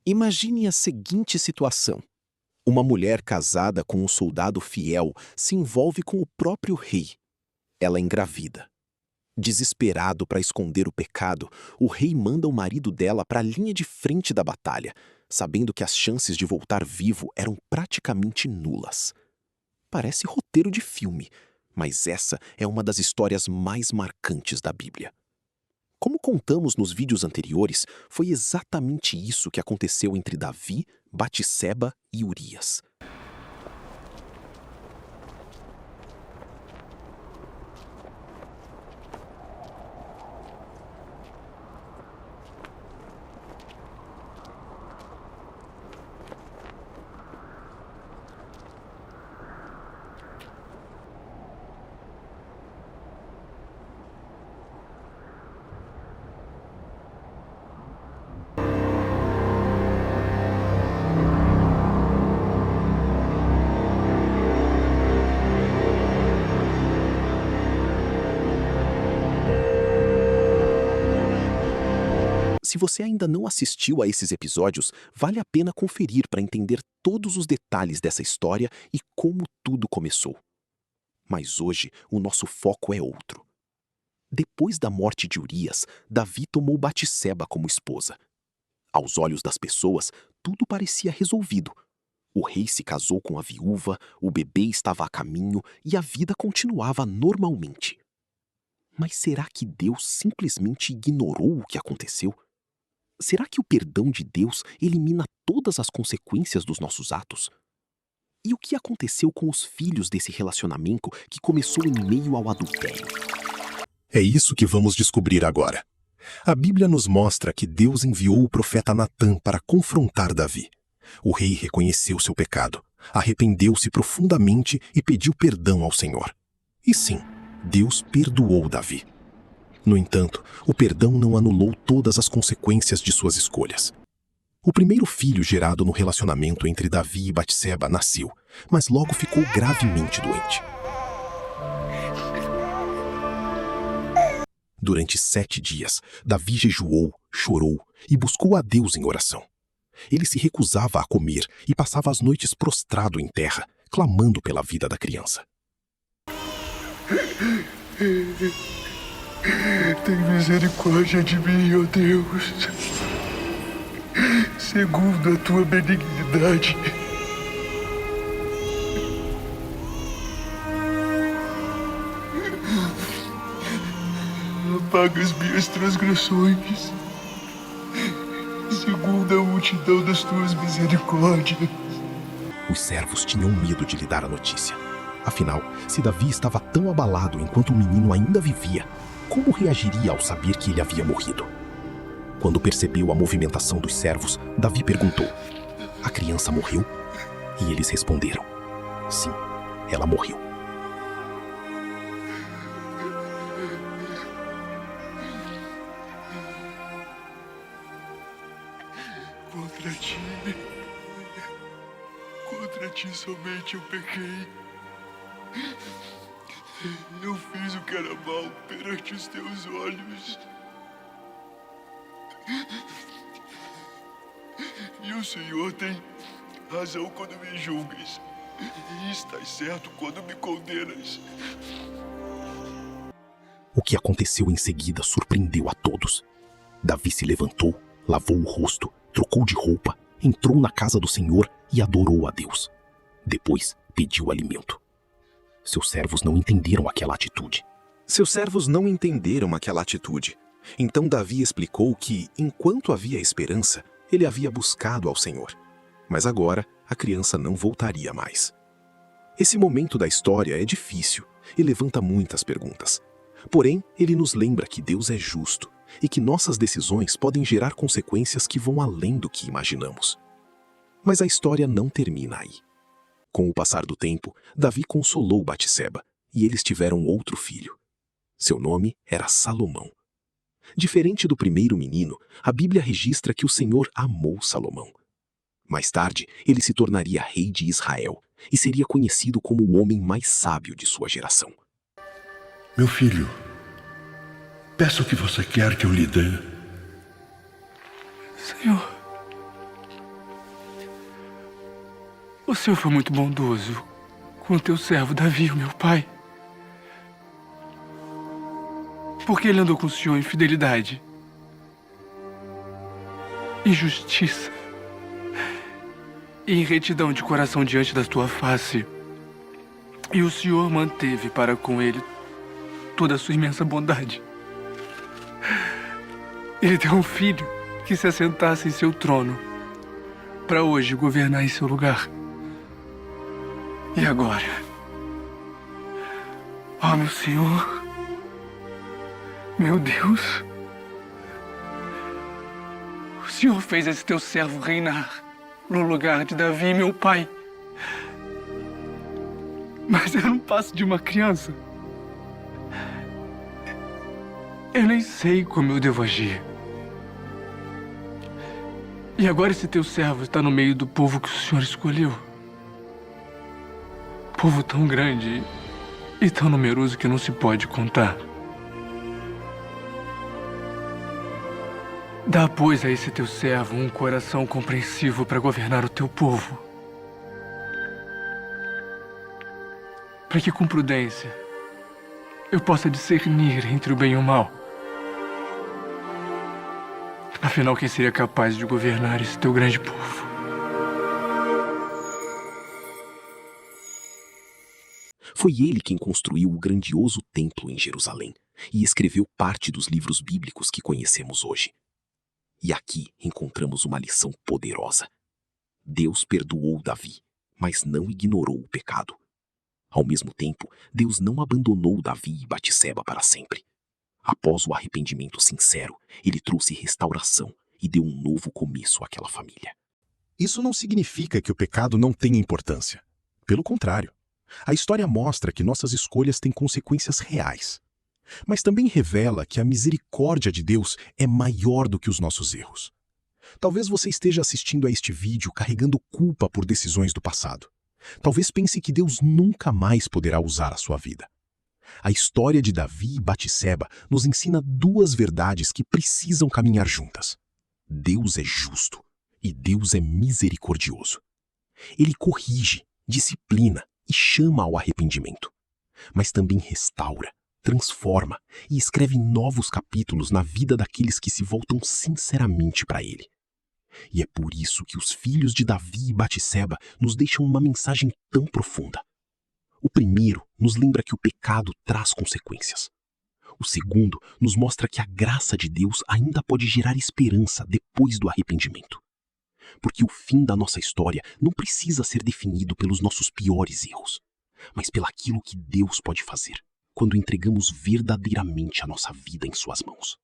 Imagine a seguinte situação. Uma mulher casada com um soldado fiel se envolve com o próprio rei. Ela engravida. Desesperado para esconder o pecado, o rei manda o marido dela para a linha de frente da batalha, sabendo que as chances de voltar vivo eram praticamente nulas. Parece roteiro de filme, mas essa é uma das histórias mais marcantes da Bíblia. Como contamos nos vídeos anteriores, foi exatamente isso que aconteceu entre Davi, Batseba e Urias. Se você ainda não assistiu a esses episódios, vale a pena conferir para entender todos os detalhes dessa história e como tudo começou. Mas hoje o nosso foco é outro. Depois da morte de Urias, Davi tomou Batseba como esposa. Aos olhos das pessoas, tudo parecia resolvido. O rei se casou com a viúva, o bebê estava a caminho e a vida continuava normalmente. Mas será que Deus simplesmente ignorou o que aconteceu? Será que o perdão de Deus elimina todas as consequências dos nossos atos? E o que aconteceu com os filhos desse relacionamento que começou em meio ao adultério? É isso que vamos descobrir agora. A Bíblia nos mostra que Deus enviou o profeta Natã para confrontar Davi. O rei reconheceu seu pecado, arrependeu-se profundamente e pediu perdão ao Senhor. E sim, Deus perdoou Davi. No entanto, o perdão não anulou todas as consequências de suas escolhas. O primeiro filho gerado no relacionamento entre Davi e Batseba nasceu, mas logo ficou gravemente doente. Durante 7 dias, Davi jejuou, chorou e buscou a Deus em oração. Ele se recusava a comer e passava as noites prostrado em terra, clamando pela vida da criança. Tem misericórdia de mim, ó Deus, segundo a tua benignidade. Apaga as minhas transgressões, segundo a multidão das tuas misericórdias. Os servos tinham medo de lhe dar a notícia. Afinal, se Davi estava tão abalado enquanto o menino ainda vivia, como reagiria ao saber que ele havia morrido? Quando percebeu a movimentação dos servos, Davi perguntou: "A criança morreu?" E eles responderam: "Sim, ela morreu." Contra ti somente eu pequei. Eu fiz o que era mal perante os teus olhos. E o Senhor tem razão quando me julgas. E estás certo quando me condenas. O que aconteceu em seguida surpreendeu a todos. Davi se levantou, lavou o rosto, trocou de roupa, entrou na casa do Senhor e adorou a Deus. Depois pediu alimento. Seus servos não entenderam aquela atitude. Então Davi explicou que, enquanto havia esperança, ele havia buscado ao Senhor. Mas agora, a criança não voltaria mais. Esse momento da história é difícil e levanta muitas perguntas. Porém, ele nos lembra que Deus é justo e que nossas decisões podem gerar consequências que vão além do que imaginamos. Mas a história não termina aí. Com o passar do tempo, Davi consolou Batseba e eles tiveram outro filho. Seu nome era Salomão. Diferente do primeiro menino, a Bíblia registra que o Senhor amou Salomão. Mais tarde, ele se tornaria rei de Israel e seria conhecido como o homem mais sábio de sua geração. Meu filho, peço o que você quer que eu lhe dê. Senhor, O Senhor foi muito bondoso com o teu servo Davi, o meu pai. Porque ele andou com o Senhor em fidelidade, em justiça e em retidão de coração diante da tua face. E o Senhor manteve para com ele toda a sua imensa bondade. Ele deu um filho que se assentasse em seu trono, para hoje governar em seu lugar. E agora, ó meu Senhor, meu Deus, o Senhor fez esse teu servo reinar no lugar de Davi, meu pai. Mas eu não passo de uma criança. Eu nem sei como eu devo agir. E agora esse teu servo está no meio do povo que o Senhor escolheu. Povo tão grande e tão numeroso que não se pode contar. Dá, pois, a esse teu servo um coração compreensivo para governar o teu povo. Para que com prudência eu possa discernir entre o bem e o mal. Afinal, quem seria capaz de governar esse teu grande povo? Foi ele quem construiu o grandioso templo em Jerusalém e escreveu parte dos livros bíblicos que conhecemos hoje. E aqui encontramos uma lição poderosa. Deus perdoou Davi, mas não ignorou o pecado. Ao mesmo tempo, Deus não abandonou Davi e Batseba para sempre. Após o arrependimento sincero, ele trouxe restauração e deu um novo começo àquela família. Isso não significa que o pecado não tenha importância. Pelo contrário, a história mostra que nossas escolhas têm consequências reais. Mas também revela que a misericórdia de Deus é maior do que os nossos erros. Talvez você esteja assistindo a este vídeo carregando culpa por decisões do passado. Talvez pense que Deus nunca mais poderá usar a sua vida. A história de Davi e Batseba nos ensina duas verdades que precisam caminhar juntas. Deus é justo e Deus é misericordioso. Ele corrige, disciplina e chama ao arrependimento. Mas também restaura, transforma e escreve novos capítulos na vida daqueles que se voltam sinceramente para Ele. E é por isso que os filhos de Davi e Batseba nos deixam uma mensagem tão profunda. O primeiro nos lembra que o pecado traz consequências. O segundo nos mostra que a graça de Deus ainda pode gerar esperança depois do arrependimento. Porque o fim da nossa história não precisa ser definido pelos nossos piores erros, mas pelaquilo que Deus pode fazer quando entregamos verdadeiramente a nossa vida em suas mãos.